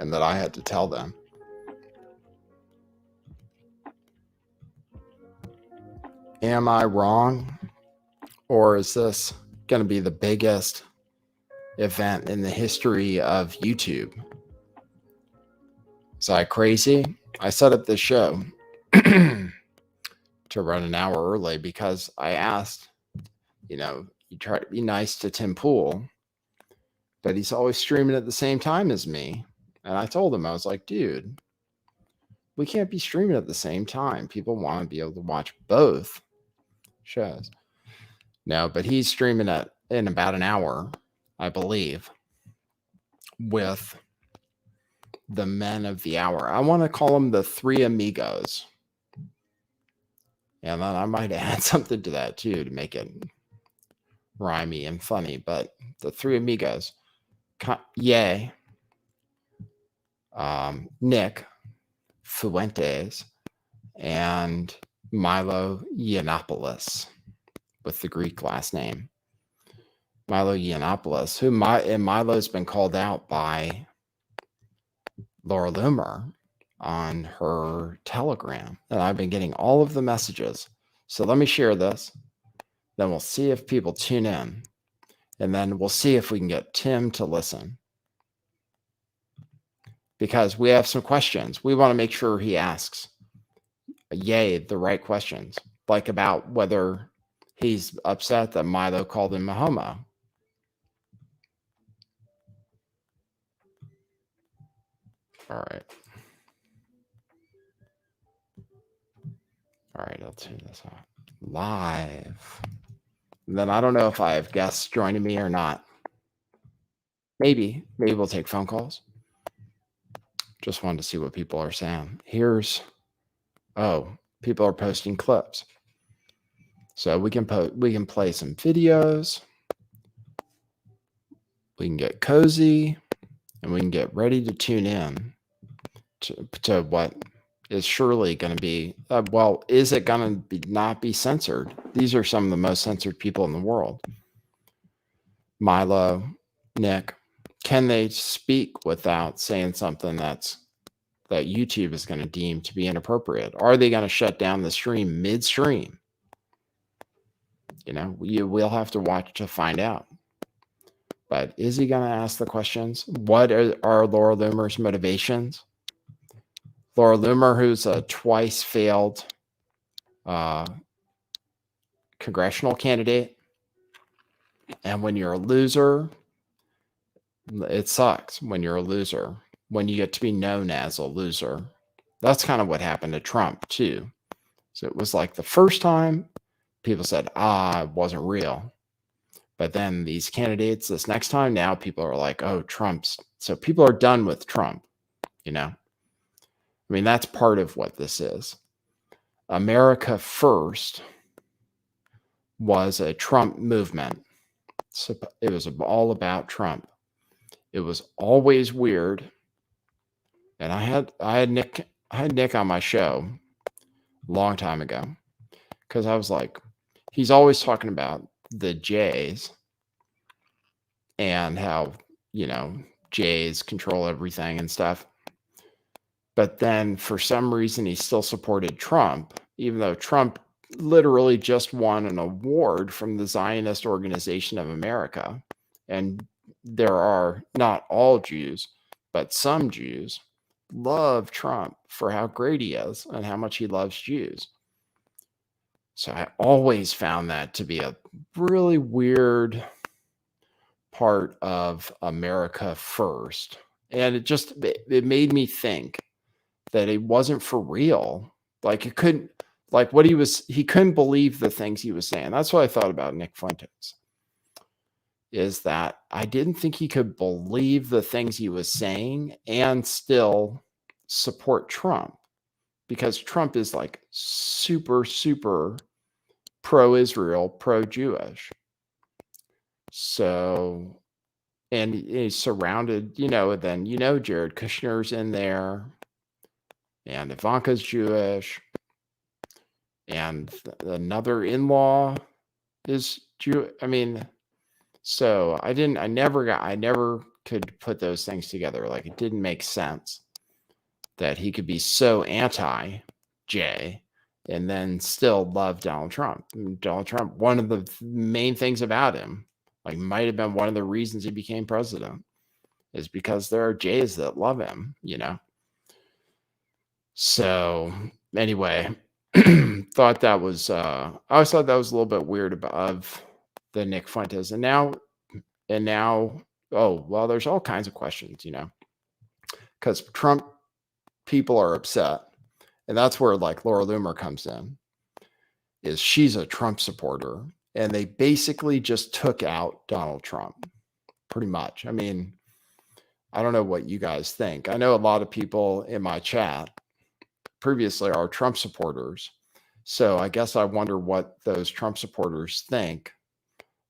and that I had to tell them. Am I wrong? Or is this going to be the biggest event in the history of YouTube? Is I crazy? I set up this show to run an hour early because I asked, you try to be nice to Tim Pool, but he's always streaming at the same time as me. And I told him, I was like, dude, we can't be streaming at the same time. People want to be able to watch both shows. No, but he's streaming in about an hour, I believe, with the men of the hour. I want to call them the Three Amigos. And then I might add something to that too to make it rhymey and funny. But the Three Amigos, Ye, Nick, Fuentes, and Milo Yiannopoulos with the Greek last name. Milo Yiannopoulos, who Milo's been called out by Laura Loomer on her Telegram, and I've been getting all of the messages. So let me share this. Then we'll see if people tune in, and then we'll see if we can get Tim to listen, because we have some questions. We want to make sure he asks the right questions, like about whether he's upset that Milo called him a homo. All right, I'll turn this off. Live. And then I don't know if I have guests joining me or not. Maybe we'll take phone calls. Just wanted to see what people are saying. People are posting clips. So we can play some videos. We can get cozy, and we can get ready to tune in to what is surely going to be, is it going to not be censored? These are some of the most censored people in the world. Milo, Nick, can they speak without saying something that YouTube is going to deem to be inappropriate? Are they going to shut down the stream midstream? We'll have to watch to find out. But is he going to ask the questions? What are Laura Loomer's motivations? Laura Loomer, who's a twice failed congressional candidate. And when you're a loser, it sucks when you're a loser, when you get to be known as a loser. That's kind of what happened to Trump, too. So it was like the first time people said, it wasn't real. But then these candidates, this next time, now people are like, oh, Trump's. So people are done with Trump, I mean, that's part of what this is. America First was a Trump movement. So it was all about Trump. It was always weird. And I had Nick on my show a long time ago, because I was like, he's always talking about the Jays and how, Jays control everything and stuff. But then for some reason, he still supported Trump, even though Trump literally just won an award from the Zionist Organization of America. And there are not all Jews, but some Jews love Trump for how great he is and how much he loves Jews. So I always found that to be a really weird part of America First. And it made me think that it wasn't for real. Like he couldn't believe the things he was saying. That's what I thought about Nick Fuentes, is that I didn't think he could believe the things he was saying and still support Trump, because Trump is like super, super pro-Israel, pro-Jewish. So, and he's surrounded, then, Jared Kushner's in there, and Ivanka's Jewish, and another in-law is Jew. I mean, so I never could put those things together. Like, it didn't make sense that he could be so anti-Jay and then still love Donald Trump. Donald Trump, one of the main things about him, like, might have been one of the reasons he became president, is because there are Jays that love him, you know? So anyway, thought that was, I always thought that was a little bit weird of the Nick Fuentes. And now, oh, well, there's all kinds of questions, you know, because Trump people are upset. And that's where, like, Laura Loomer comes in, is she's a Trump supporter. And they basically just took out Donald Trump, pretty much. I mean, I don't know what you guys think. I know a lot of people in my chat previously are Trump supporters. So I guess I wonder what those Trump supporters think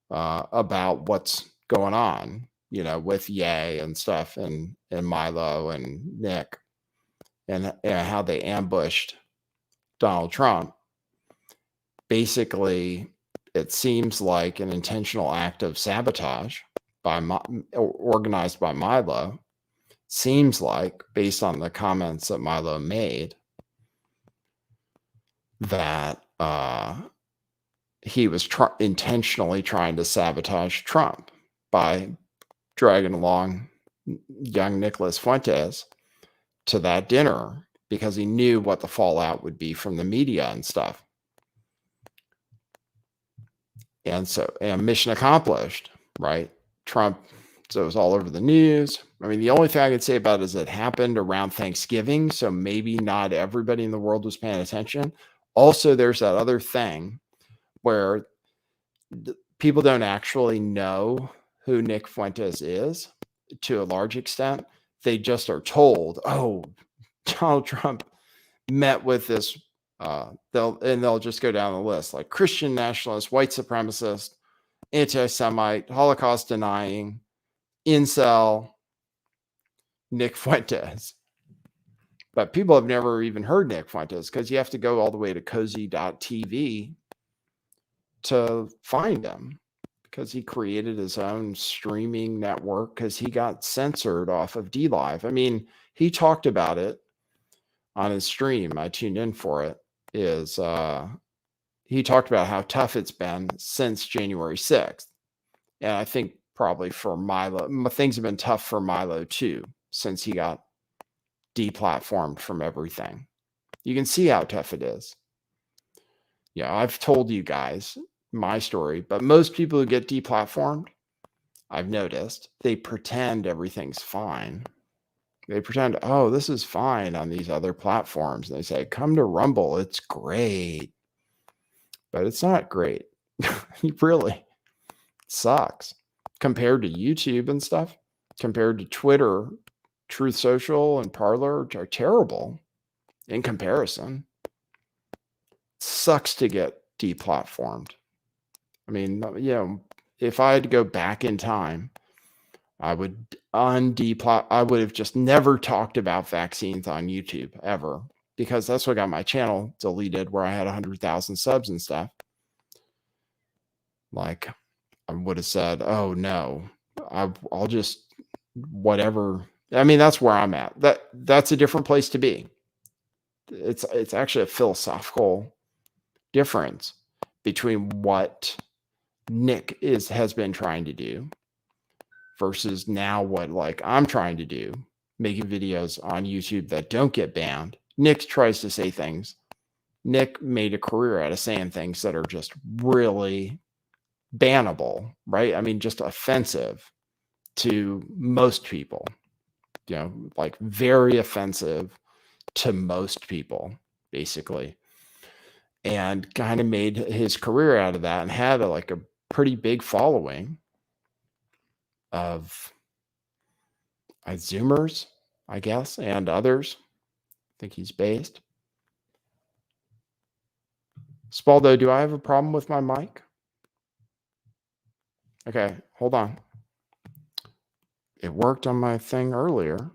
about what's going on, you know, with Ye and stuff, and Milo and Nick, and how they ambushed Donald Trump. Basically, it seems like an intentional act of sabotage organized by Milo. Seems like, based on the comments that Milo made, that he was intentionally trying to sabotage Trump by dragging along young Nicholas Fuentes to that dinner, because he knew what the fallout would be from the media and stuff. And so, and mission accomplished, right? Trump, so it was all over the news. I mean, the only thing I could say about it is it happened around Thanksgiving, so maybe not everybody in the world was paying attention. Also, there's that other thing where people don't actually know who Nick Fuentes is to a large extent. They just are told, oh, Donald Trump met with this, they'll just go down the list, like Christian nationalist, white supremacist, anti-Semite, Holocaust denying, incel, Nick Fuentes. But people have never even heard Nick Fuentes, because you have to go all the way to cozy.tv to find him, because he created his own streaming network because he got censored off of DLive. I mean, he talked about it on his stream. I tuned in for it. He talked about how tough it's been since January 6th. And I think probably for Milo, things have been tough for Milo too, since he got deplatformed from everything. You can see how tough it is. Yeah, I've told you guys my story, but most people who get deplatformed, I've noticed, they pretend everything's fine. They pretend, oh, this is fine on these other platforms. They say, come to Rumble, it's great. But it's not great. Really sucks compared to YouTube and stuff, compared to Twitter. Truth Social and Parler are terrible in comparison. Sucks to get deplatformed. I mean, you know, if I had to go back in time, I would I would have just never talked about vaccines on YouTube ever, because that's what got my channel deleted, where I had 100,000 subs and stuff. Like, I would have said, oh no, I'll just whatever. I mean, that's where I'm at. That's a different place to be. It's actually a philosophical difference between what Nick has been trying to do versus now what, like, I'm trying to do, making videos on YouTube that don't get banned. Nick tries to say things. Nick made a career out of saying things that are just really bannable, right? I mean, just offensive to most people, you know, like very offensive to most people, basically. And kind of made his career out of that, and had like a pretty big following of Zoomers, I guess, and others. I think he's based. Spaldo, do I have a problem with my mic? Okay, hold on. It worked on my thing earlier.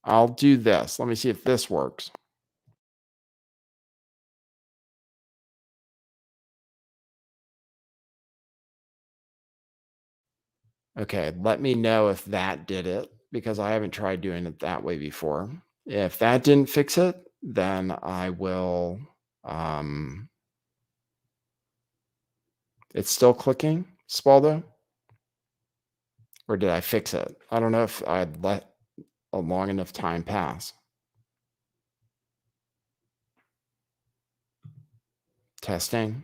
I'll do this. Let me see if this works. Okay, let me know if that did it because I haven't tried doing it that way before. If that didn't fix it, then I will. It's still clicking, Spaldo? Or did I fix it? I don't know if I'd let a long enough time pass. Testing.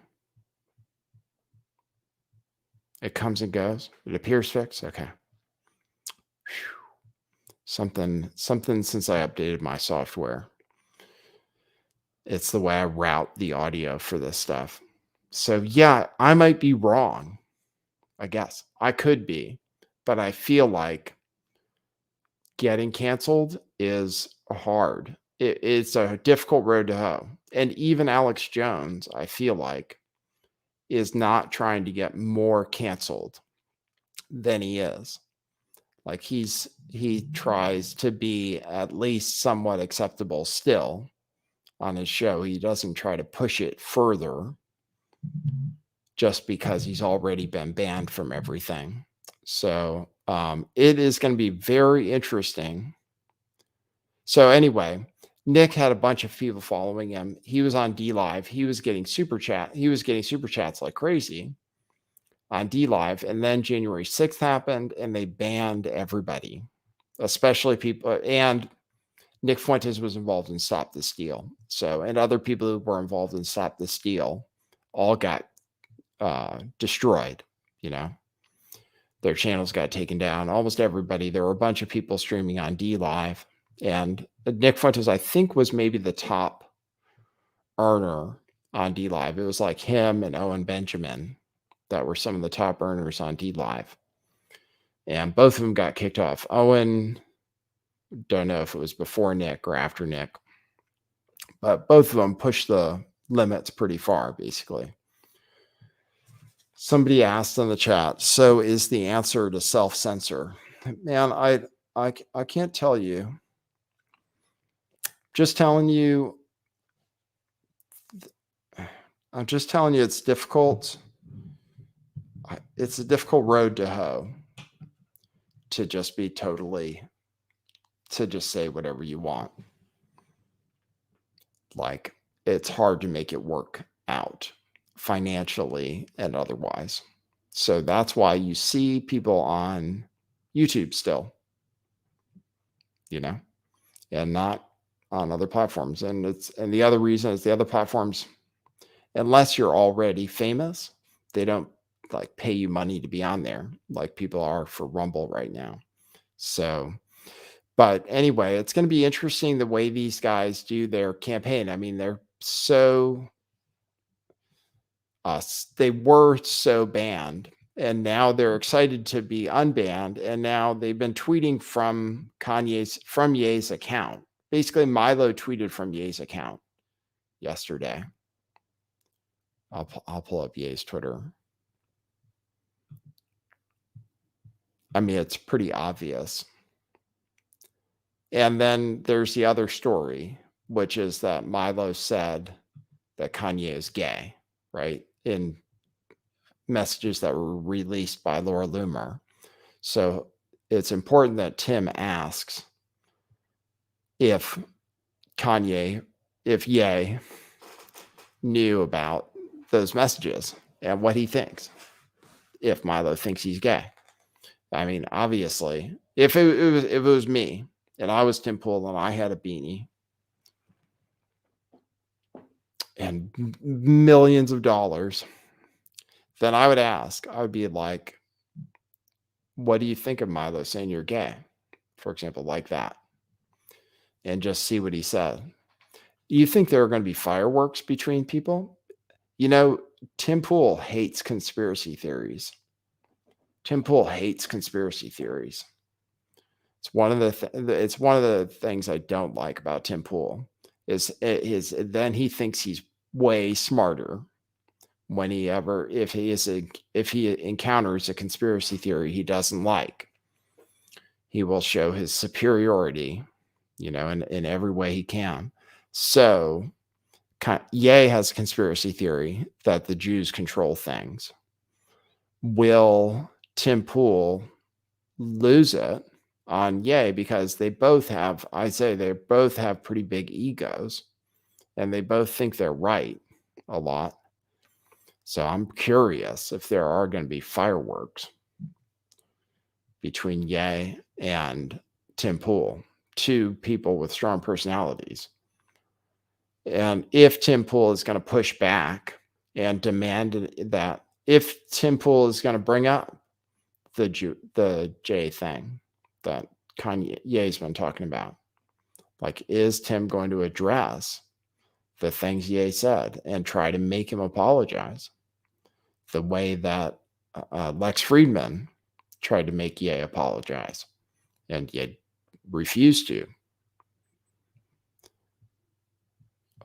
It comes and goes. It appears fixed. Okay. Something since I updated my software. It's the way I route the audio for this stuff. So yeah, I might be wrong. I guess I could be, but I feel like getting canceled is hard. It's a difficult road to hoe. And even Alex Jones, I feel like, is not trying to get more canceled than he is. Like he tries to be at least somewhat acceptable still on his show. He doesn't try to push it further just because he's already been banned from everything. So it is going to be very interesting. So anyway, Nick had a bunch of people following him. He was on D Live. He was getting super chat. He was getting super chats like crazy on D Live. And then January 6th happened and they banned everybody, especially people. And Nick Fuentes was involved in Stop the Steal. So, and other people who were involved in Stop the Steal all got destroyed, you know. Their channels got taken down. Almost everybody. There were a bunch of people streaming on D Live. And Nick Fuentes, I think, was maybe the top earner on D Live. It was like him and Owen Benjamin that were some of the top earners on D Live. And both of them got kicked off. Owen, don't know if it was before Nick or after Nick, but both of them pushed the limits pretty far, basically. Somebody asked in the chat, so is the answer to self-censor? Man, I can't tell you. Just telling you, I'm just telling you it's difficult. It's a difficult road to hoe to just be totally, to just say whatever you want. Like, it's hard to make it work out financially and otherwise. So that's why you see people on YouTube still, you know, and not on other platforms. And the other reason is the other platforms, unless you're already famous, they don't like pay you money to be on there like people are for Rumble right now. So, but anyway, it's going to be interesting the way these guys do their campaign. I mean, they're so they were so banned and now they're excited to be unbanned. And now they've been tweeting from Ye's account. Basically, Milo tweeted from Ye's account yesterday. I'll pull up Ye's Twitter. I mean, it's pretty obvious. And then there's the other story, which is that Milo said that Kanye is gay, right? In messages that were released by Laura Loomer. So it's important that Tim asks if Ye knew about those messages and what he thinks, if Milo thinks he's gay. I mean, obviously, if it was me and I was Tim Pool and I had a beanie and millions of dollars, then I would ask, I would be like, what do you think of Milo saying you're gay? For example, like that. And just see what he said. You think there are going to be fireworks between people? You know, Tim Pool hates conspiracy theories. Tim Pool hates conspiracy theories. It's one of the things I don't like about Tim Pool is then he thinks he's way smarter when if he encounters a conspiracy theory he doesn't like. He will show his superiority, you know, in every way he can. So Ye has a conspiracy theory that the Jews control things. Will Tim Pool lose it on Ye because they both have, I say they both have pretty big egos and they both think they're right a lot. So I'm curious if there are going to be fireworks between Ye and Tim Pool, two people with strong personalities. And if Tim Pool is going to push back and demand that, if Tim Pool is going to bring up the Jay thing that Ye's been talking about, like, is Tim going to address the things Ye said and try to make him apologize the way that Lex Friedman tried to make Ye apologize and Ye refused to?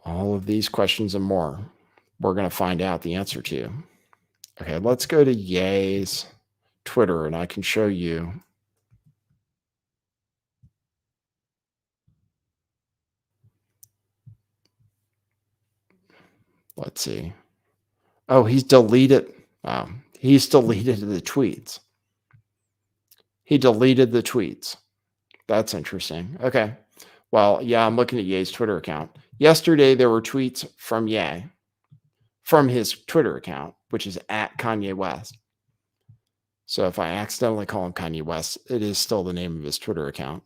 All of these questions and more, we're going to find out the answer to. Okay, let's go to Ye's Twitter and I can show you. Let's see. Oh, he's deleted. He's deleted the tweets. He deleted the tweets. That's interesting. Okay. Well, yeah, I'm looking at Ye's Twitter account. Yesterday, there were tweets from Ye, from his Twitter account, which is at Kanye West. So if I accidentally call him Kanye West, it is still the name of his Twitter account.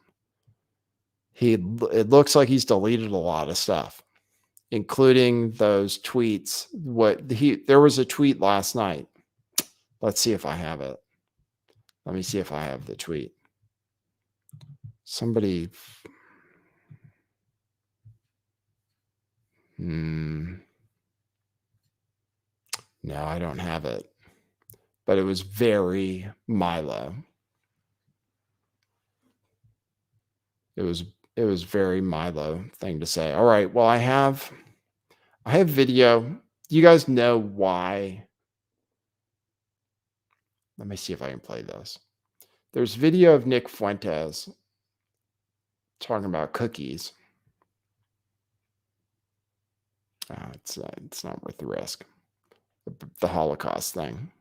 It looks like he's deleted a lot of stuff, including those tweets. There was a tweet last night. Let's see if I have it. Let me see if I have the tweet. Somebody. No, I don't have it. But it was very Milo. It was very Milo thing to say. All right. Well, I have video. You guys know why. Let me see if I can play this. There's video of Nick Fuentes talking about cookies. It's not worth the risk. The Holocaust thing.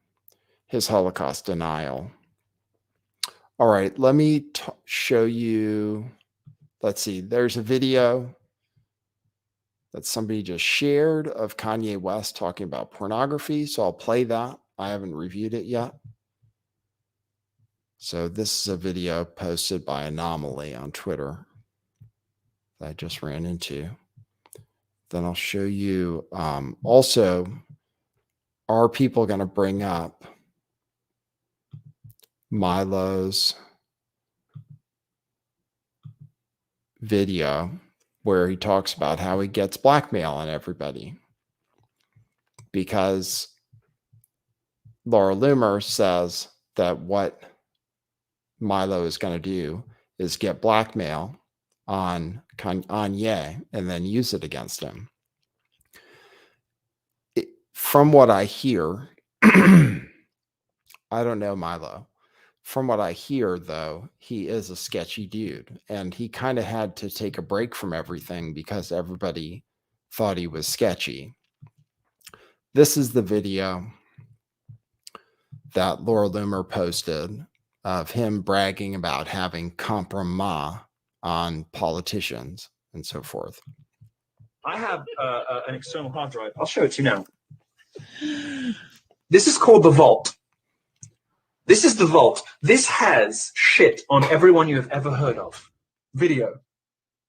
His Holocaust denial. All right, let me show you. Let's see. There's a video that somebody just shared of Kanye West talking about pornography. So I'll play that. I haven't reviewed it yet. So this is a video posted by Anomaly on Twitter that I just ran into. Then I'll show you. Also, are people going to bring up Milo's video where he talks about how he gets blackmail on everybody? Because Laura Loomer says that what Milo is going to do is get blackmail on Ye and then use it against him. From what I hear, I don't know Milo. From what I hear, though, he is a sketchy dude, and he kind of had to take a break from everything because everybody thought he was sketchy. This is the video that Laura Loomer posted of him bragging about having compromise on politicians and so forth. I have an external hard drive. I'll show it to you now. This is called the Vault. This is the Vault. This has shit on everyone you have ever heard of. Video,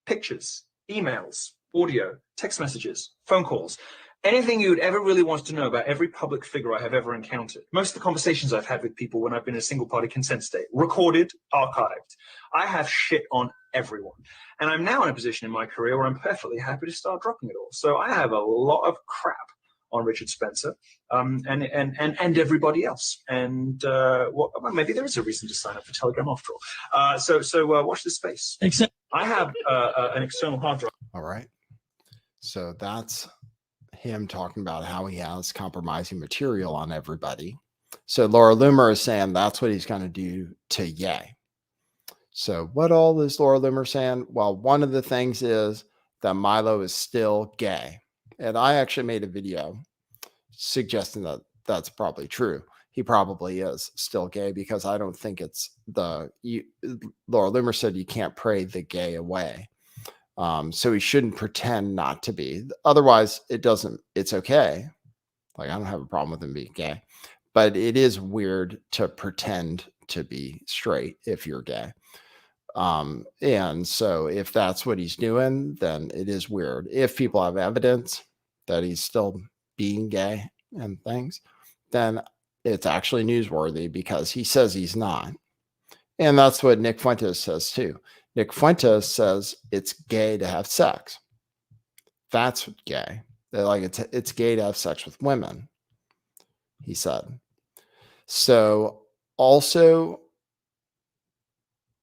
pictures, emails, audio, text messages, phone calls. Anything you'd ever really want to know about every public figure I have ever encountered. Most of the conversations I've had with people when I've been in a single party consent state. Recorded, archived. I have shit on everyone. And I'm now in a position in my career where I'm perfectly happy to start dropping it all. So I have a lot of crap on Richard Spencer and everybody else. And well, maybe there is a reason to sign up for Telegram after all. So watch this space. Except I have an external hard drive. All right. So that's him talking about how he has compromising material on everybody. So Laura Loomer is saying that's what he's going to do to Ye. So what all is Laura Loomer saying? Well, one of the things is that Milo is still gay. And I actually made a video suggesting that that's probably true. he probably is still gay, because I don't think it's Laura Loomer said you can't pray the gay away. So he shouldn't pretend not to be. Otherwise, it's okay. Like, I don't have a problem with him being gay, but it is weird to pretend to be straight if you're gay. And so if that's what he's doing, then it is weird. If people have evidence that he's still being gay and things, then it's actually newsworthy, because he says he's not. And that's what Nick Fuentes says too. Nick Fuentes says it's gay to have sex. That's gay. Like, it's gay to have sex with women, he said. So also,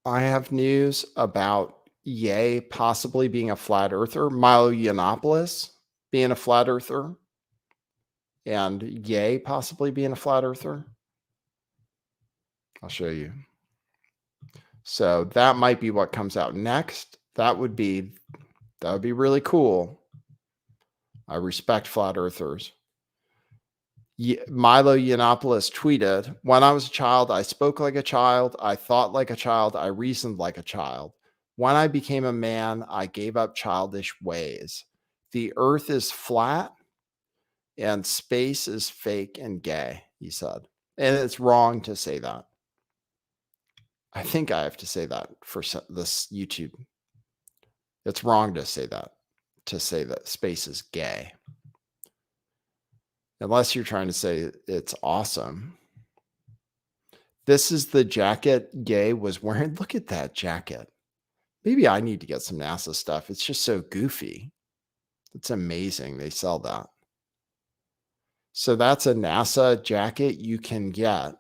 I have news about Ye possibly being a flat earther, Milo Yiannopoulos being a flat earther, and Ye possibly being a flat earther. I'll show you. So that might be what comes out next. That would be really cool. I respect flat earthers. Milo Yiannopoulos tweeted, "When I was a child, I spoke like a child, I thought like a child, I reasoned like a child. When I became a man, I gave up childish ways. The earth is flat and space is fake and gay," he said. And it's wrong to say that. I think I have to say that for this YouTube. It's wrong to say that space is gay. Unless you're trying to say it's awesome. This is the jacket Gay was wearing. Look at that jacket. Maybe I need to get some NASA stuff. It's just so goofy. It's amazing they sell that. So that's a NASA jacket you can get.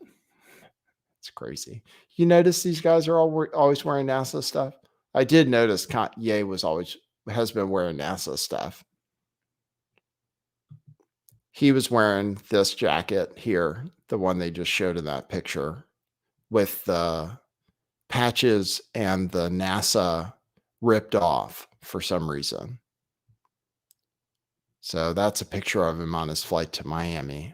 It's crazy. You notice these guys are always wearing NASA stuff? I did notice Kanye has been wearing NASA stuff. He was wearing this jacket here, the one they just showed in that picture, with the patches and the NASA ripped off for some reason. So that's a picture of him on his flight to Miami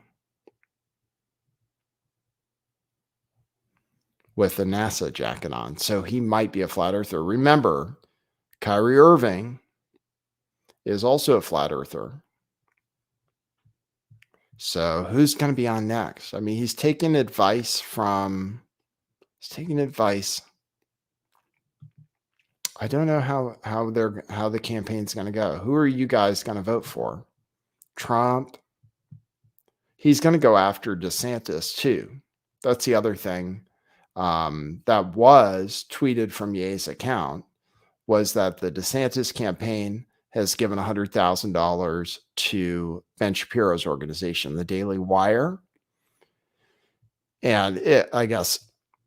with the NASA jacket on. So he might be a flat earther. Remember, Kyrie Irving is also a flat earther. So who's going to be on next? I mean, he's taking advice. I don't know how the campaign's going to go. Who are you guys going to vote for? Trump? He's going to go after DeSantis too. That's the other thing that was tweeted from Ye's account, was that the DeSantis campaign has given $100,000 to Ben Shapiro's organization, the Daily Wire. And I guess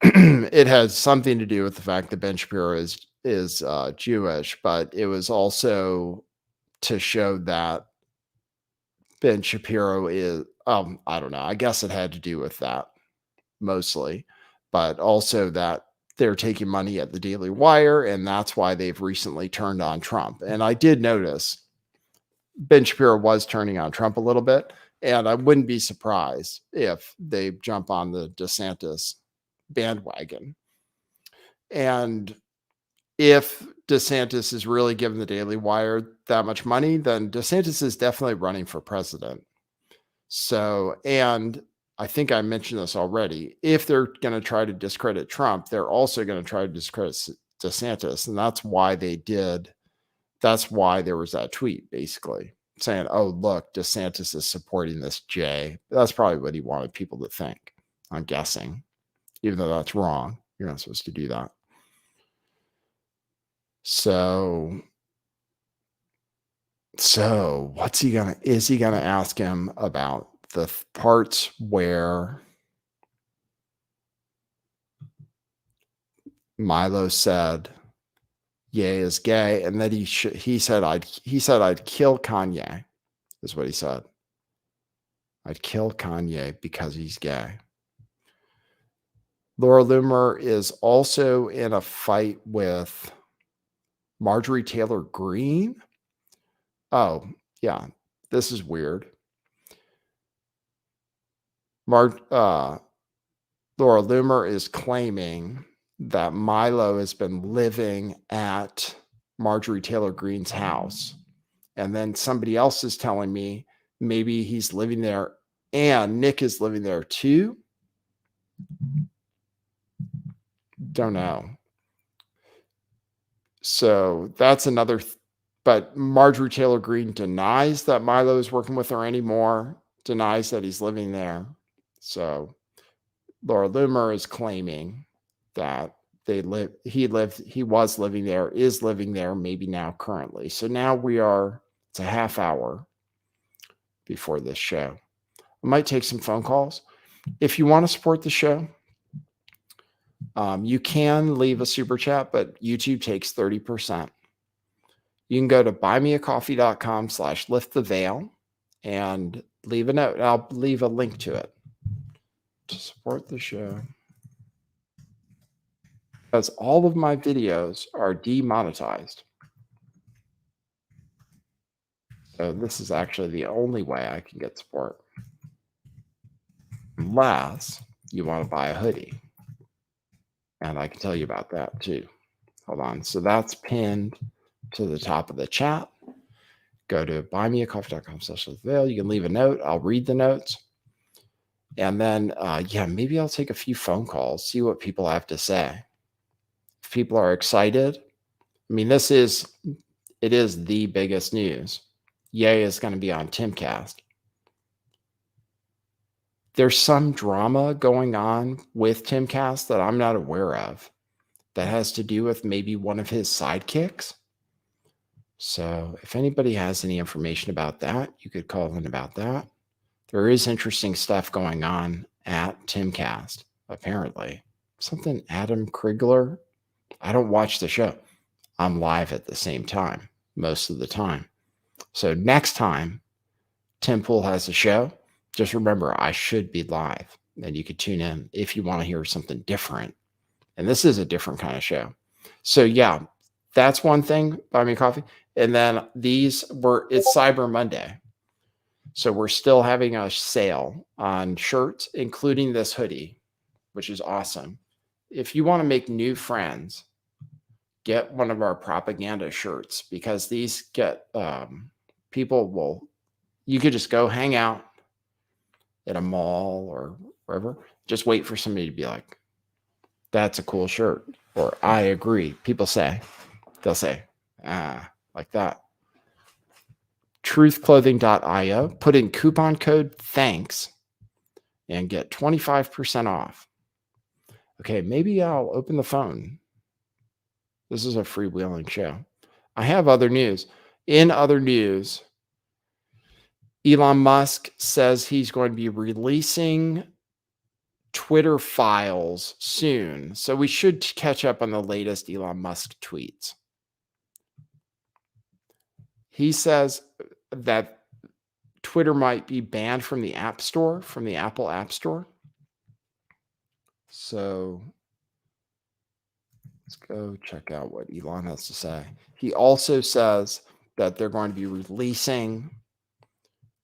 it has something to do with the fact that Ben Shapiro is Jewish, but it was also to show that Ben Shapiro is, I don't know, I guess it had to do with that mostly, but also that they're taking money at the Daily Wire, and that's why they've recently turned on Trump. And I did notice Ben Shapiro was turning on Trump a little bit, and I wouldn't be surprised if they jump on the DeSantis bandwagon. And if DeSantis is really giving the Daily Wire that much money, then DeSantis is definitely running for president. So, and I think I mentioned this already. If they're going to try to discredit Trump, they're also going to try to discredit DeSantis. And that's why there was that tweet basically saying, "Oh, look, DeSantis is supporting this J." That's probably what he wanted people to think, I'm guessing, even though that's wrong. You're not supposed to do that. So is he going to ask him about the parts where Milo said Ye is gay, and that he said I'd kill Kanye, is what he said. I'd kill Kanye because he's gay. Laura Loomer is also in a fight with Marjorie Taylor Greene. Oh, yeah, this is weird. Laura Loomer is claiming that Milo has been living at Marjorie Taylor Greene's house. And then somebody else is telling me maybe he's living there and Nick is living there too. Don't know. So that's another. But Marjorie Taylor Greene denies that Milo is working with her anymore, denies that he's living there. So Laura Loomer is claiming that he was living there, is living there, maybe now currently. So now it's a half hour before this show. I might take some phone calls. If you want to support the show, you can leave a super chat, but YouTube takes 30%. You can go to buymeacoffee.com/lifttheveil and leave a note. I'll leave a link to it to support the show. Because all of my videos are demonetized. So this is actually the only way I can get support. Unless you want to buy a hoodie. And I can tell you about that too. Hold on. So that's pinned to the top of the chat. Go to buymeacoffee.com/lifttheveil. You can leave a note. I'll read the notes. And then, maybe I'll take a few phone calls, see what people have to say. If people are excited, I mean, it is the biggest news. Ye is going to be on Timcast. There's some drama going on with Timcast that I'm not aware of that has to do with maybe one of his sidekicks. So if anybody has any information about that, you could call in about that. There is interesting stuff going on at Timcast, apparently. Something Adam Krigler. I don't watch the show. I'm live at the same time, most of the time. So next time Tim Pool has a show, just remember I should be live. And you could tune in if you want to hear something different. And this is a different kind of show. So yeah, that's one thing. Buy me coffee. And then it's Cyber Monday. So we're still having a sale on shirts, including this hoodie, which is awesome. If you want to make new friends, get one of our propaganda shirts because these get you could just go hang out at a mall or wherever. Just wait for somebody to be like, that's a cool shirt. Or I agree. They'll say, like that. Truthclothing.io. Put in coupon code THANKS and get 25% off. Okay, maybe I'll open the phone. This is a freewheeling show. I have other news. In other news, Elon Musk says he's going to be releasing Twitter files soon. So we should catch up on the latest Elon Musk tweets. He says that Twitter might be banned from the App Store, from the Apple App Store. So let's go check out what Elon has to say. He also says that they're going to be releasing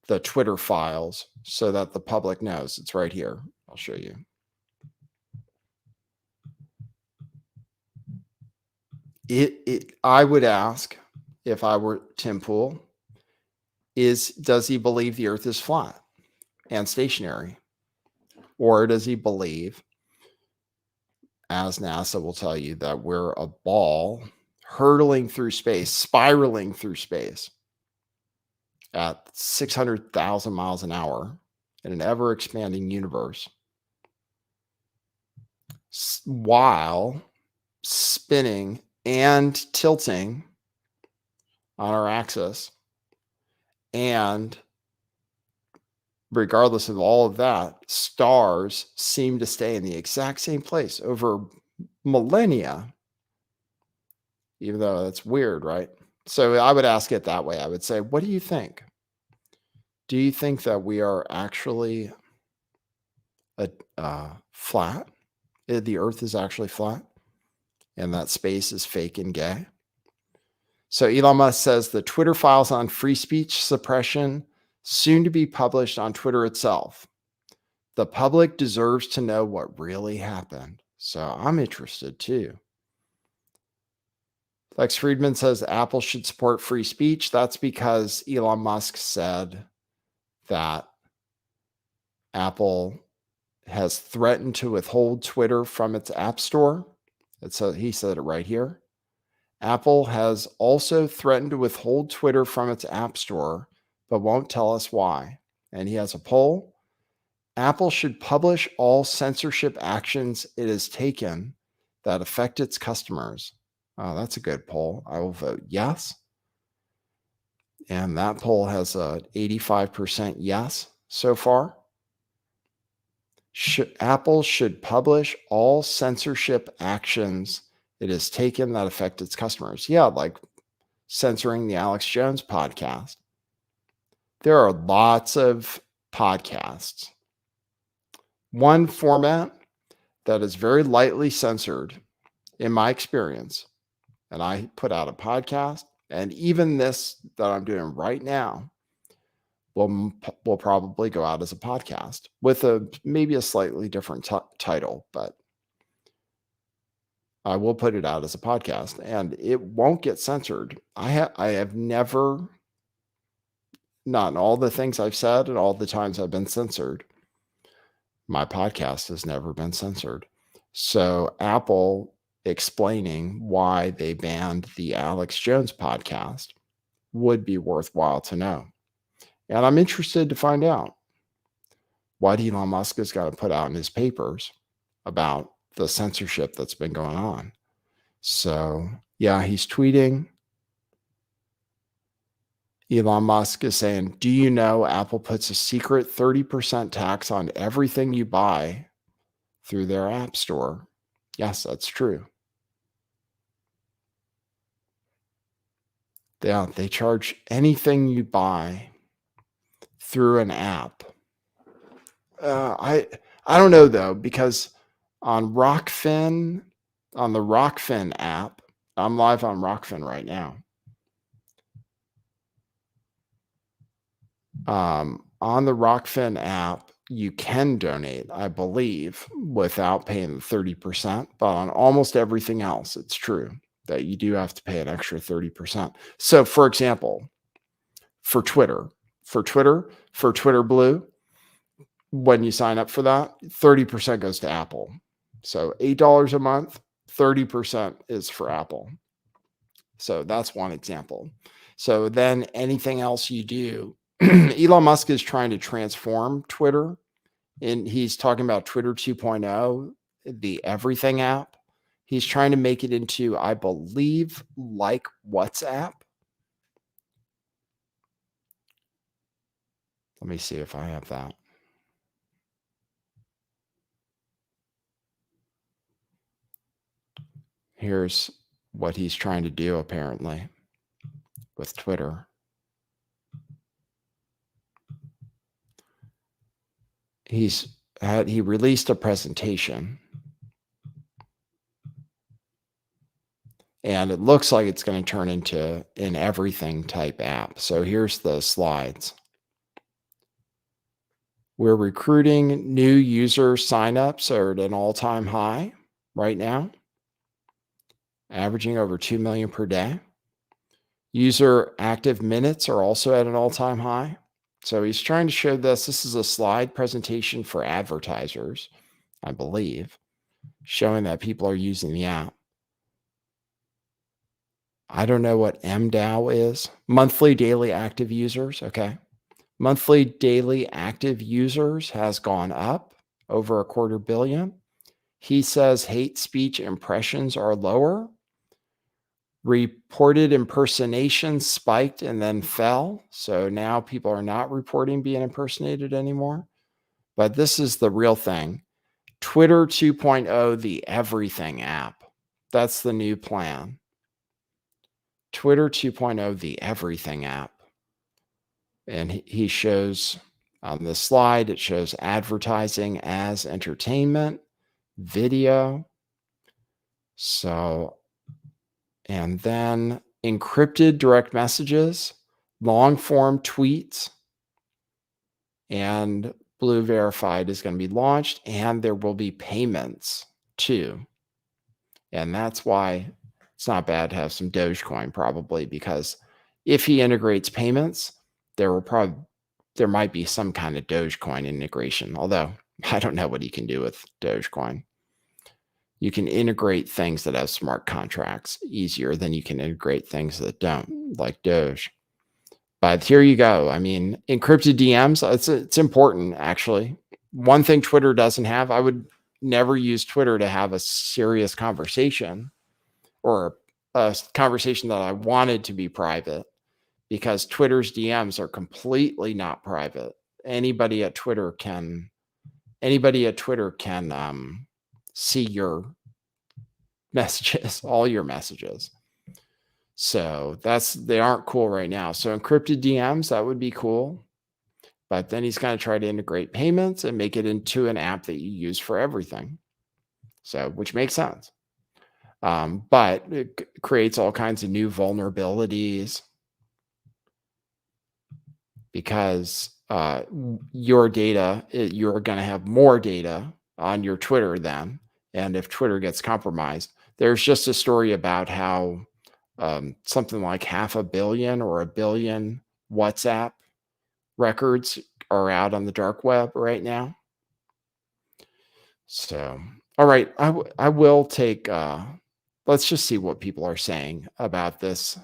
the Twitter files so that the public knows. It's right here. I'll show you. I would ask, if I were Tim Pool, does he believe the earth is flat and stationary? Or does he believe, as NASA will tell you, that we're a ball hurtling through space, spiraling through space at 600,000 miles an hour in an ever-expanding universe while spinning and tilting on our axis, and regardless of all of that, stars seem to stay in the exact same place over millennia, even though that's weird, right? So I would ask it that way. I would say, what do you think? Do you think that we are actually flat? The earth is actually flat and that space is fake and gay? So Elon Musk says the Twitter files on free speech suppression soon to be published on Twitter itself. The public deserves to know what really happened. So I'm interested too. Lex Friedman says Apple should support free speech. That's because Elon Musk said that Apple has threatened to withhold Twitter from its app store. He said it right here. Apple has also threatened to withhold Twitter from its app store, but won't tell us why. And he has a poll. Apple should publish all censorship actions it has taken that affect its customers. Oh, that's a good poll. I will vote yes. And that poll has a 85% yes so far. Apple should publish all censorship actions it has taken that affect its customers. Yeah, like censoring the Alex Jones podcast. There are lots of podcasts. One format that is very lightly censored, in my experience, and I put out a podcast, and even this that I'm doing right now will probably go out as a podcast with maybe a slightly different title, but I will put it out as a podcast, and it won't get censored. I have never, not in all the things I've said and all the times I've been censored, my podcast has never been censored. So Apple explaining why they banned the Alex Jones podcast would be worthwhile to know. And I'm interested to find out what Elon Musk has got to put out in his papers about the censorship that's been going on. So, yeah, he's tweeting. Elon Musk is saying, do you know Apple puts a secret 30% tax on everything you buy through their app store? Yes, that's true. Yeah, they charge anything you buy through an app. I don't know though, because on Rockfin, on the Rockfin app, I'm live on Rockfin right now. On the Rockfin app, you can donate, I believe, without paying the 30%, but on almost everything else, it's true that you do have to pay an extra 30%. So, for example, for Twitter Blue, when you sign up for that, 30% goes to Apple. So $8 a month, 30% is for Apple. So that's one example. So then anything else you do, Elon Musk is trying to transform Twitter, and he's talking about Twitter 2.0, the everything app. He's trying to make it into, I believe, like WhatsApp. Let me see if I have that. Here's what he's trying to do, apparently, with Twitter. He released a presentation, and it looks like it's going to turn into an everything type app. So here's the slides. We're recruiting new user signups are at an all-time high right now, averaging over 2 million per day. User active minutes are also at an all-time high. So he's trying to show this. This is a slide presentation for advertisers, I believe, showing that people are using the app. I don't know what MDAO is. Monthly daily active users. Okay. Monthly daily active users has gone up over 250 million. He says hate speech impressions are lower. Reported impersonations spiked and then fell. So now people are not reporting being impersonated anymore. But this is the real thing. Twitter 2.0, the everything app. That's the new plan. Twitter 2.0, the everything app. And he shows on the slide, it shows advertising as entertainment, video. So, and then encrypted direct messages, long form tweets, and Blue Verified is going to be launched, and there will be payments too. And that's why it's not bad to have some Dogecoin, probably, because if he integrates payments, there might be some kind of Dogecoin integration. Although I don't know what he can do with Dogecoin. You can integrate things that have smart contracts easier than you can integrate things that don't, like Doge. But here you go. I mean, encrypted DMs, it's important, actually. One thing Twitter doesn't have, I would never use Twitter to have a serious conversation or a conversation that I wanted to be private, because Twitter's DMs are completely not private. Anybody at Twitter can see your messages, all your messages. So they aren't cool right now. So encrypted DMs, that would be cool. But then he's going to try to integrate payments and make it into an app that you use for everything. So, which makes sense. But it creates all kinds of new vulnerabilities, because your data, you're going to have more data on your Twitter then. And if Twitter gets compromised, there's just a story about how something like 500 million or 1 billion WhatsApp records are out on the dark web right now. So, all right, I will take, let's just see what people are saying about this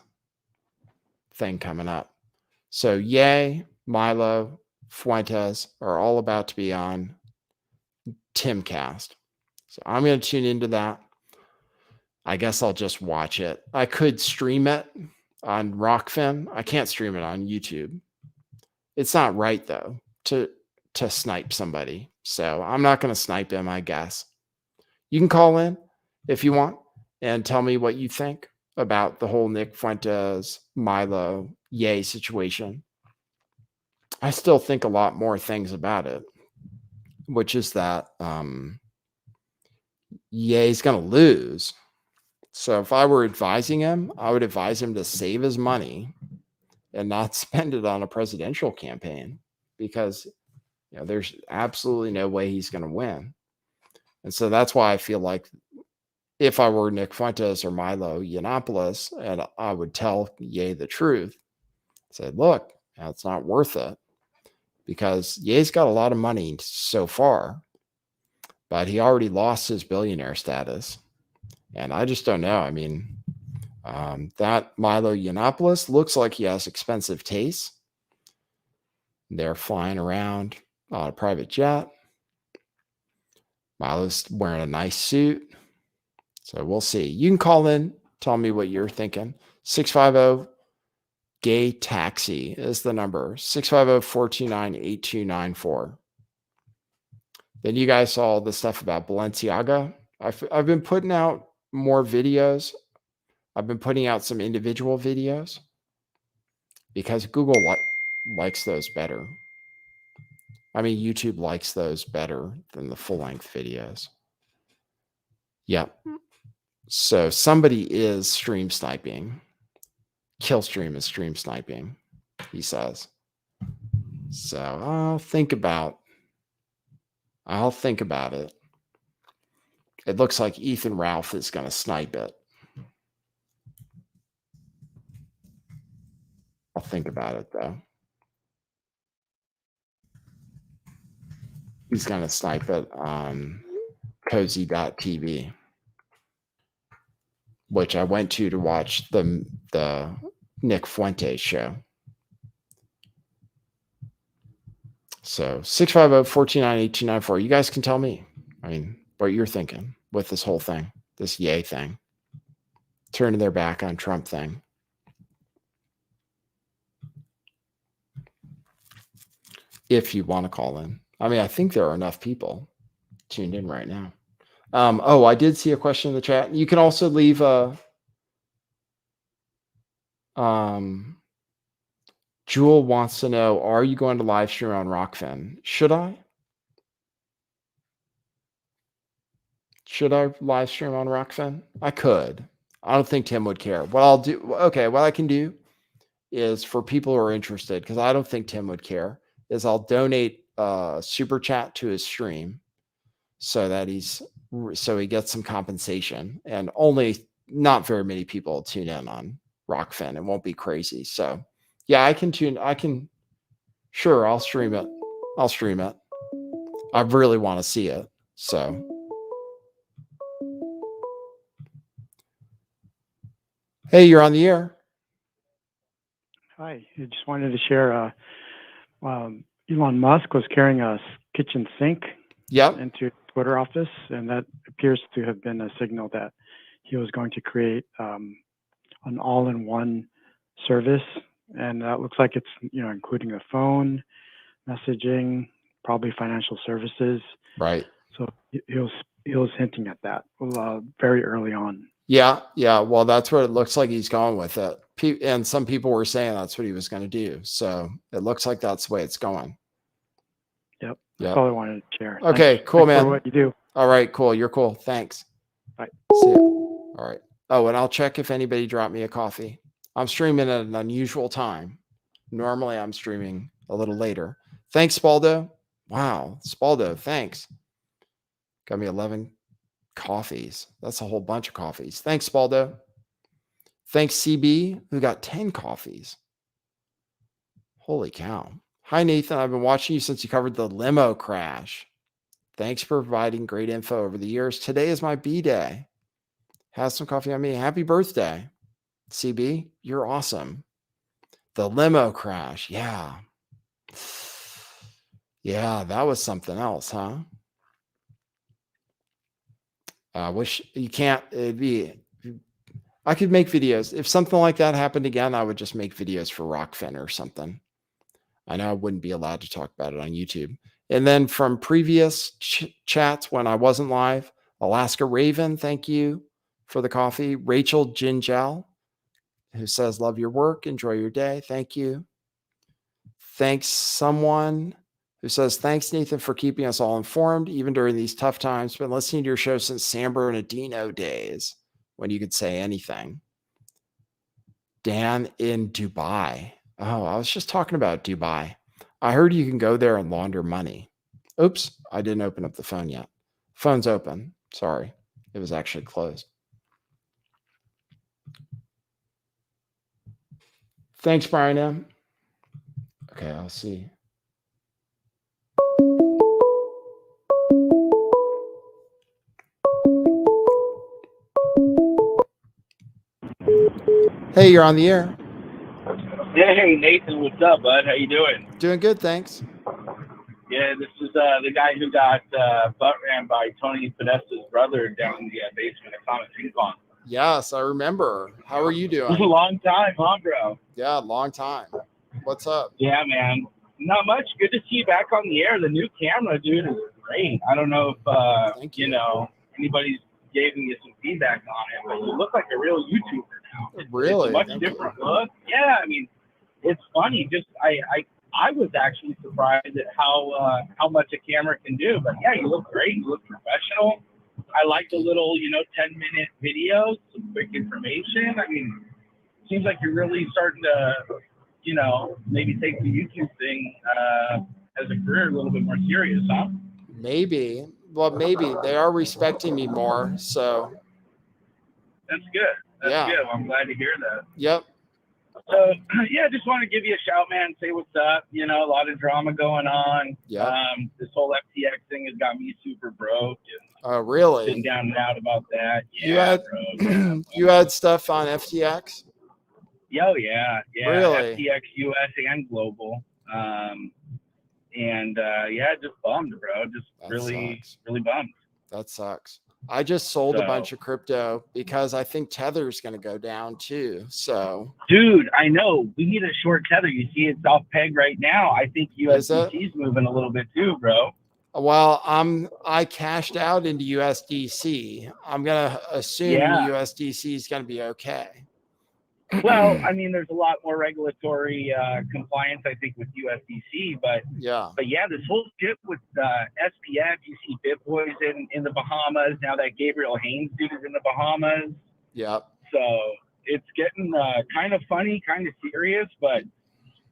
thing coming up. So Ye, Milo, Fuentes are all about to be on Timcast. So I'm going to tune into that. I guess I'll just watch it. I could stream it on Rockfin. I can't stream it on YouTube. It's not right, though, to snipe somebody. So I'm not going to snipe him, I guess. You can call in if you want and tell me what you think about the whole Nick Fuentes, Milo, Ye situation. I still think a lot more things about it, which is that Ye's going to lose. So if I were advising him, I would advise him to save his money and not spend it on a presidential campaign, because there's absolutely no way he's going to win. And so that's why I feel like if I were Nick Fuentes or Milo Yiannopoulos, and I would tell Ye the truth, say, look, it's not worth it, because Ye's got a lot of money so far, but he already lost his billionaire status. And I just don't know. I mean, that Milo Yiannopoulos looks like he has expensive tastes. They're flying around on a private jet. Milo's wearing a nice suit. So we'll see. You can call in, tell me what you're thinking. 650-GAY-TAXI is the number. 650-429-8294. Then you guys saw all the stuff about Balenciaga. I've been putting out more videos. I've been putting out some individual videos because Google likes those better. I mean, YouTube likes those better than the full-length videos. Yep. So somebody is stream sniping. Killstream is stream sniping, he says. So I'll think about it. It looks like Ethan Ralph is going to snipe it. I'll think about it, though. He's going to snipe it on cozy.tv, which I went to watch the Nick Fuentes show. So 650-429-8294. You guys can tell me, I mean, what you're thinking with this whole thing, this Ye thing, turning their back on Trump thing. If you want to call in. I mean, I think there are enough people tuned in right now. I did see a question in the chat. You can also leave Jewel wants to know, are you going to live stream on Rockfin? Should I? Should I live stream on Rockfin? I could. I don't think Tim would care. What I can do is, for people who are interested, because I don't think Tim would care, is I'll donate super chat to his stream so that he gets some compensation, and only not very many people tune in on Rockfin. It won't be crazy. So yeah, sure, I'll stream it. I really want to see it. So hey, you're on the air. Hi, I just wanted to share. Elon Musk was carrying a kitchen sink into his Twitter office, and that appears to have been a signal that he was going to create an all-in-one service, and that looks like it's including the phone, messaging, probably financial services. Right. So he was hinting at that very early on. Yeah. Well, that's what it looks like he's going with it. And some people were saying that's what he was going to do. So it looks like that's the way it's going. Yep. That's all I wanted to share. Okay, cool, man. For what you do. All right, cool. You're cool. Thanks. Bye. See you. All right. Oh, and I'll check if anybody dropped me a coffee. I'm streaming at an unusual time. Normally I'm streaming a little later. Thanks, Spaldo. Wow, Spaldo, thanks. Got me 11 coffees. That's a whole bunch of coffees. Thanks, Spaldo. Thanks, CB, who got 10 coffees. Holy cow. Hi, Nathan. I've been watching you since you covered the limo crash. Thanks for providing great info over the years. Today is my B-day. Have some coffee on me. Happy birthday, CB. You're awesome. The limo crash. Yeah. Yeah, that was something else, huh? I wish you can't. I could make videos. If something like that happened again, I would just make videos for Rockfin or something. I know I wouldn't be allowed to talk about it on YouTube. And then from previous chats when I wasn't live, Alaska Raven, thank you for the coffee. Rachel Gingell, who says, love your work, enjoy your day. Thank you. Thanks, someone who says, thanks, Nathan, for keeping us all informed, even during these tough times. Been listening to your show since San Bernardino days, when you could say anything. Dan in Dubai. Oh, I was just talking about Dubai. I heard you can go there and launder money. Oops, I didn't open up the phone yet. Phone's open. Sorry. It was actually closed. Thanks, Brian M. Okay, I'll see. Hey, you're on the air. Yeah, hey Nathan, what's up, bud? How you doing? Doing good, thanks. Yeah, this is the guy who got butt ran by Tony Podesta's brother down in the basement of Comet Ping Pong. Yes, I remember. How are you doing? It was a long time, huh, bro? Yeah, long time. What's up? Yeah, man. Not much. Good to see you back on the air. The new camera, dude, is great. I don't know if you know anybody's giving you some feedback on it, but you look like a real YouTuber now. Really? It's a much different look. Yeah, I mean, it's funny. Just I was actually surprised at how much a camera can do. But yeah, you look great. You look professional. I like the little 10-minute videos, some quick information. I mean, seems like you're really starting to maybe take the YouTube thing as a career a little bit more serious, huh? Maybe. Well, maybe they are respecting me more. So that's good. That's good. Well, I'm glad to hear that. Yep. So yeah, just want to give you a shout, man. Say what's up. A lot of drama going on. Yeah. This whole FTX thing has got me super broke. Oh, really? Sitting down and out about that. Yeah, you had stuff on FTX? Oh yeah. Really? FTX US and global. Just bummed, bro. Just that really sucks. Really bummed. That sucks. I just sold a bunch of crypto because I think Tether's going to go down too. So, dude, I know we need a short Tether. You see, it's off peg right now. I think USDC is moving a little bit too, bro. Well, I cashed out into USDC. I'm going to assume USDC is going to be okay. Well, I mean, there's a lot more regulatory compliance, I think, with USDC, but yeah, this whole shit with SPF, you see BitBoys in the Bahamas. Now that Gabriel Haynes dude is in the Bahamas. Yep. So it's getting kind of funny, kind of serious, but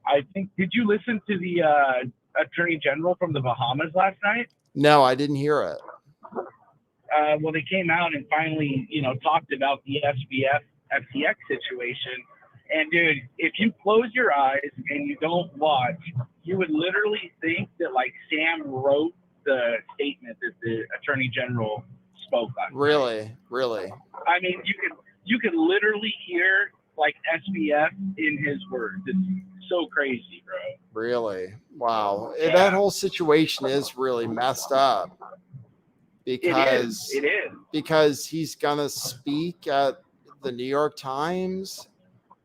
I think, did you listen to the attorney general from the Bahamas last night? No, I didn't hear it. Well, they came out and finally, talked about the SBF FTX situation. And dude, if you close your eyes and you don't watch, you would literally think that like Sam wrote the statement that the attorney general spoke on. Really? I mean, you could literally hear like SBF in his words. It's so crazy, bro. Really? Wow. Yeah. That whole situation is really messed up. Because it is. Because he's gonna speak at the New York Times.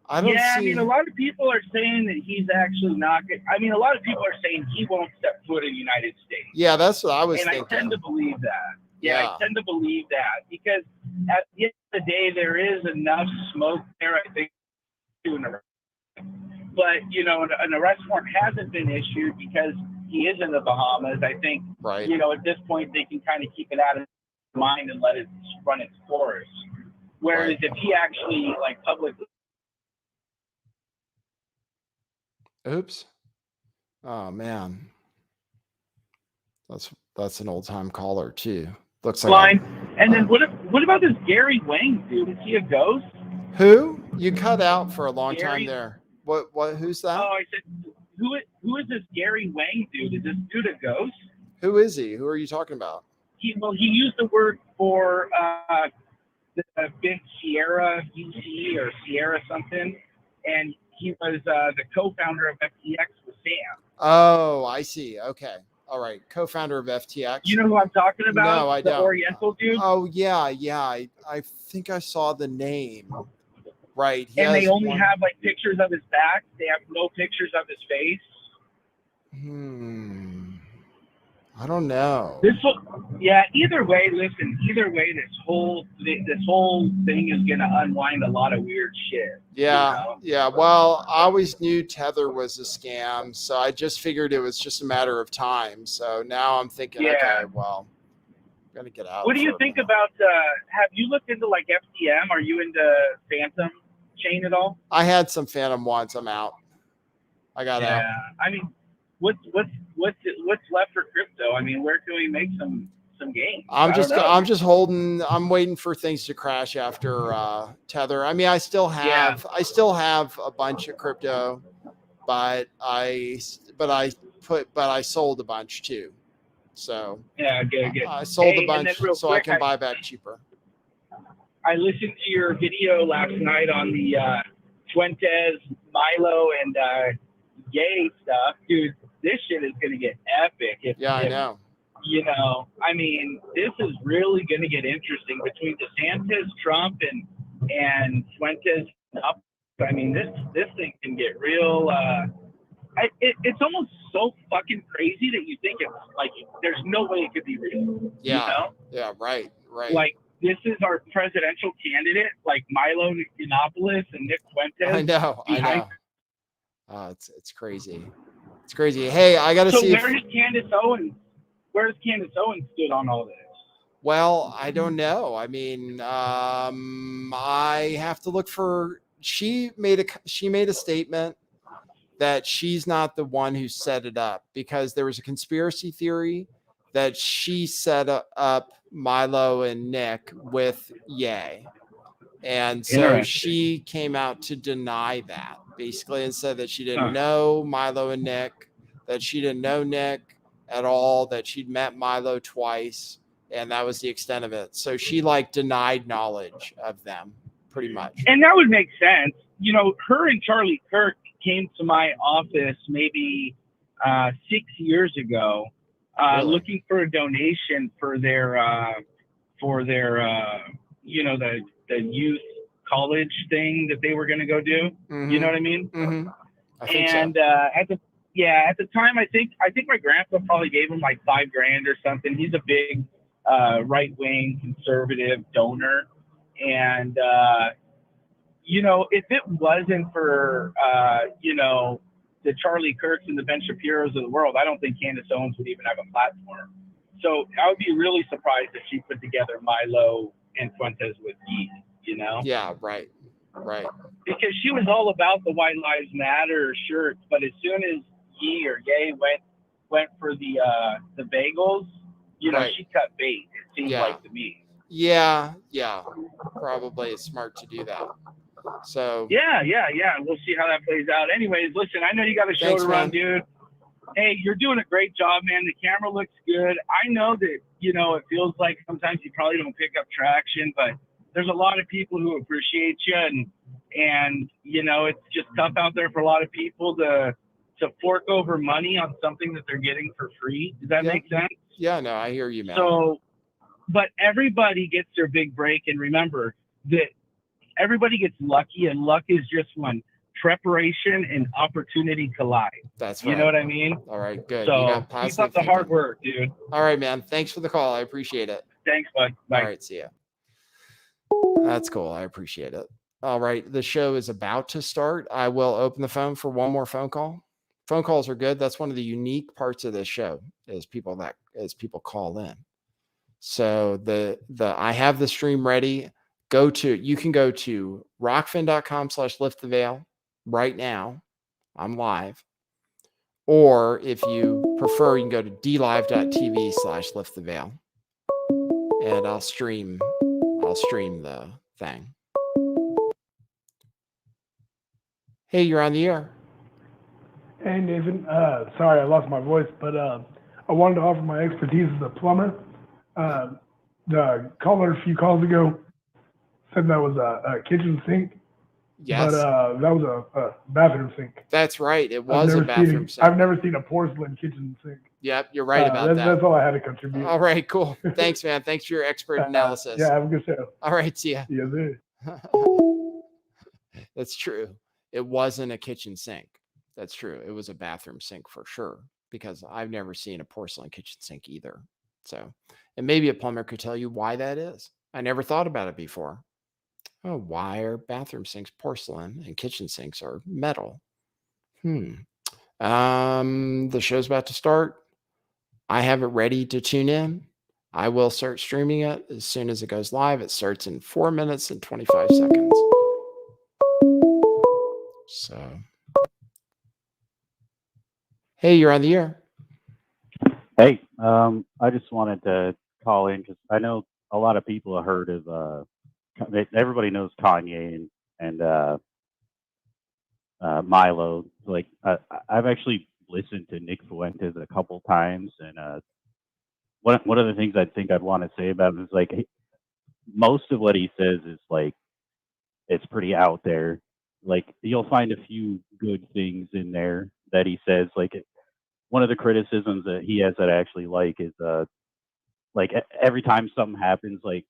I mean, a lot of people are saying that he's actually not good. I mean, a lot of people are saying he won't step foot in the United States. Yeah, that's what I was thinking. And I tend to believe that. Yeah, I tend to believe that because at the end of the day, there is enough smoke there, I think, to an arrest. But, an arrest warrant hasn't been issued because he is in the Bahamas. I think, right. At this point, they can kind of keep it out of mind and let it run its course. Whereas if he actually, like, publicly. Oops. Oh, man. That's an old-time caller, too. Looks like And then what about this Gary Wang dude? Is he a ghost? Who? You cut out for a long time there. What? Who's that? Oh, I said, who is this Gary Wang dude? Is this dude a ghost? Who is he? Who are you talking about? He used the word for the big Sierra UC or Sierra something, and he was the co-founder of FTX with Sam. Oh, I see. Okay. All right. Co-founder of FTX. You know who I'm talking about? No, I the don't. Oriental dude? Oh, yeah. I think I saw the name. Right. And they only have like pictures of his back. They have no pictures of his face. I don't know. Either way, listen, this whole thing is gonna unwind a lot of weird shit. Yeah. Well, I always knew Tether was a scam, so I just figured it was just a matter of time. So now I'm thinking, okay, well, I'm gonna get out. What do you think about have you looked into like FTM? Are you into Phantom chain at all? I had some Phantom once. I'm out. I got out. I mean, what's left for crypto? I mean, where can we make some gains? I'm just holding. I'm waiting for things to crash after Tether. I mean, I still have a bunch of crypto, but I sold a bunch too. So good. I sold a bunch so I can buy back cheaper. I listened to your video last night on the Fuentes, Milo, and Gay stuff, dude. This shit is gonna get epic. I know. I mean, this is really gonna get interesting between DeSantis, Trump, and Fuentes. I mean, this thing can get real. It's almost so fucking crazy that you think it's like there's no way it could be real. Yeah. Yeah. Right. Like this is our presidential candidate, like Milo Yiannopoulos and Nick Fuentes. I know. It's crazy. It's crazy. Hey, I got to see. Where's Candace Owens stood on all this? Well, I don't know. I mean, I have to look for. She made a statement that she's not the one who set it up because there was a conspiracy theory that she set up Milo and Nick with Ye. And so she came out to deny that basically and said that she didn't know Milo and Nick, that she didn't know Nick at all, that she'd met Milo twice. And that was the extent of it. So she denied knowledge of them pretty much. And that would make sense. Her and Charlie Kirk came to my office maybe 6 years ago, really? Looking for a donation for their the youth college thing that they were going to go do. Mm-hmm. You know what I mean? Mm-hmm. I think so. At the time, I think my grandpa probably gave him like $5,000 or something. He's a big right-wing conservative donor. And, if it wasn't for, the Charlie Kirks and the Ben Shapiros of the world, I don't think Candace Owens would even have a platform. So I would be really surprised if she put together Milo and Fuentes with Ye, Yeah, right. Because she was all about the White Lives Matter shirts, but as soon as Ye went went for the bagels, you know, she cut bait. It seems like to me. Yeah, probably it's smart to do that. So yeah. We'll see how that plays out. Anyways, listen, I know you got a show to run, dude. Hey, you're doing a great job, man. The camera looks good. I know that, you know, it feels like sometimes you probably don't pick up traction, but there's a lot of people who appreciate you, and you know, it's just tough out there for a lot of people to fork over money on something that they're getting for free. Does that make sense? Yeah, no, I hear you, man. So, but everybody gets their big break, and remember that everybody gets lucky, and luck is just when preparation and opportunity collide. That's right. You know what I mean? All right, good. So you got keep up the hard work, dude. All right, man. Thanks for the call. I appreciate it. Thanks, bud. Bye. All right, see ya. That's cool. I appreciate it. All right, the show is about to start. I will open the phone for one more phone call. Phone calls are good. That's one of the unique parts of this show is people call in. So I have the stream ready. You can go to rockfin.com/lifttheveil right now. I'm live. Or if you prefer, you can go to dlive.tv/lifttheveil. And I'll stream the thing. Hey, you're on the air. Hey, Nathan. Sorry, I lost my voice, but I wanted to offer my expertise as a plumber. The caller a few calls ago said that was a kitchen sink. Yes. But that was a bathroom sink. That's right. It was a bathroom sink. I've never seen a porcelain kitchen sink. Yep, you're right about that. That's all I had to contribute. All right, cool. Thanks, man. Thanks for your expert analysis. Yeah, have a good show. All right, see ya. Yes, sir. That's true. It wasn't a kitchen sink. That's true. It was a bathroom sink for sure, because I've never seen a porcelain kitchen sink either. So, and maybe a plumber could tell you why that is. I never thought about it before. Oh, why are bathroom sinks porcelain and kitchen sinks are metal? The show's about to start. I have it ready to tune in. I will start streaming it as soon as it goes live. It starts in 4 minutes and 25 seconds. So, hey, you're on the air. Hey, I just wanted to call in because I know a lot of people have heard of everybody knows Kanye and Milo. Like I've actually listened to Nick Fuentes a couple times, and one of the things I think I'd want to say about him is like most of what he says is like it's pretty out there. Like you'll find a few good things in there that he says. Like one of the criticisms that he has that I actually like is like every time something happens, like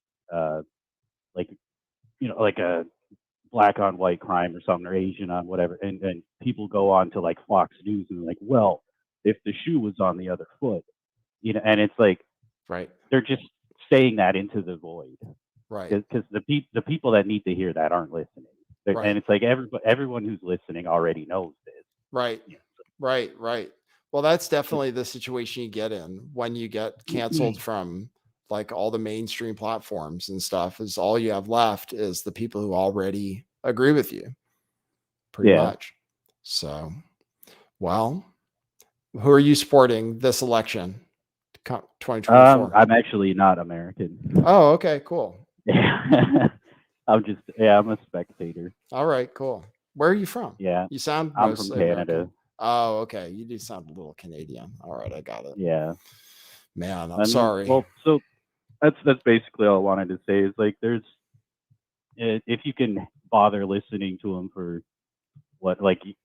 you know, like a black on white crime or something, or Asian on whatever, and people go on to like Fox News and like, well, if the shoe was on the other foot, you know, and it's like, right, they're just saying that into the void, right? Because the people that need to hear that aren't listening, right. And it's like everyone who's listening already knows this, right, right. Well, that's definitely the situation you get in when you get canceled from like all the mainstream platforms and stuff. Is all you have left is the people who already agree with you, pretty much. So, well, who are you supporting this election, 2024? I'm actually not American. Oh, okay, cool. Yeah, I'm a spectator. All right, cool. Where are you from? Yeah, you sound. I'm from Canada. American. Oh, okay. You do sound a little Canadian. All right, I got it. Yeah, man, I'm sorry. Well, so that's basically all I wanted to say. Is like there's if you can bother listening to him for what like he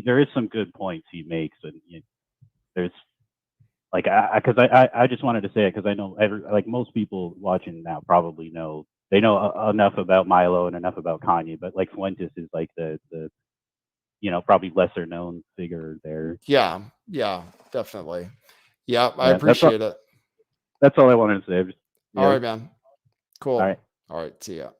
there is some good points he makes, and there's like because I just wanted to say it because I know like most people watching now probably know they know enough about Milo and enough about Kanye, but like Fuentes is like the you know, probably lesser known figure there. Yeah, definitely. Yeah, I appreciate it. That's all I wanted to say. All right, man. Cool. All right. See ya.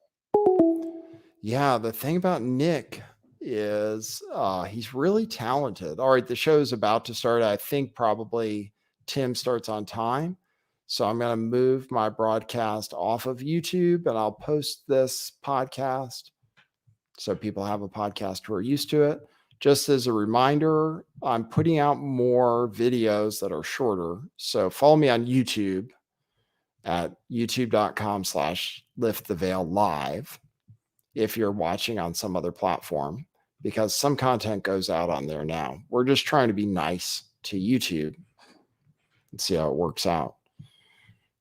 Yeah, the thing about Nick is he's really talented. All right, the show's about to start. I think probably Tim starts on time. So I'm going to move my broadcast off of YouTube and I'll post this podcast so people have a podcast who are used to it. just as a reminder, I'm putting out more videos that are shorter. So follow me on YouTube at youtube.com/lifttheveil-live if you're watching on some other platform, because some content goes out on there now. We're just trying to be nice to YouTube and see how it works out.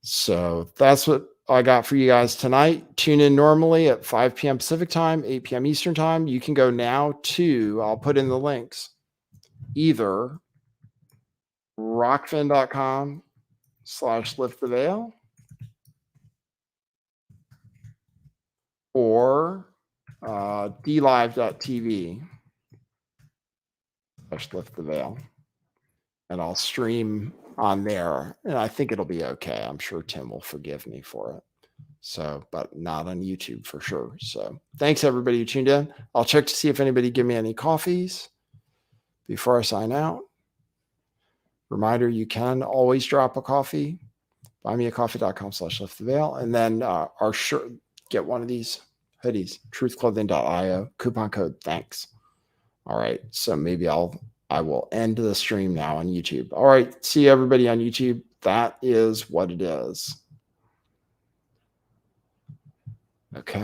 So that's what I got for you guys tonight. Tune in normally at 5 p.m. Pacific time, 8 p.m. Eastern time. You can go now to, I'll put in the links, either rockfin.com/lifttheveil or dlive.tv/lifttheveil. And I'll stream on there. And I think it'll be okay. I'm sure Tim will forgive me for it. So, but not on YouTube for sure. So thanks everybody who tuned in. I'll check to see if anybody give me any coffees before I sign out. Reminder, you can always drop a coffee. buymeacoffee.com/lifttheveil. And then our shirt, get one of these hoodies, truthclothing.io, coupon code thanks. All right. So maybe I will end the stream now on YouTube. All right. See everybody on YouTube. That is what it is. Okay.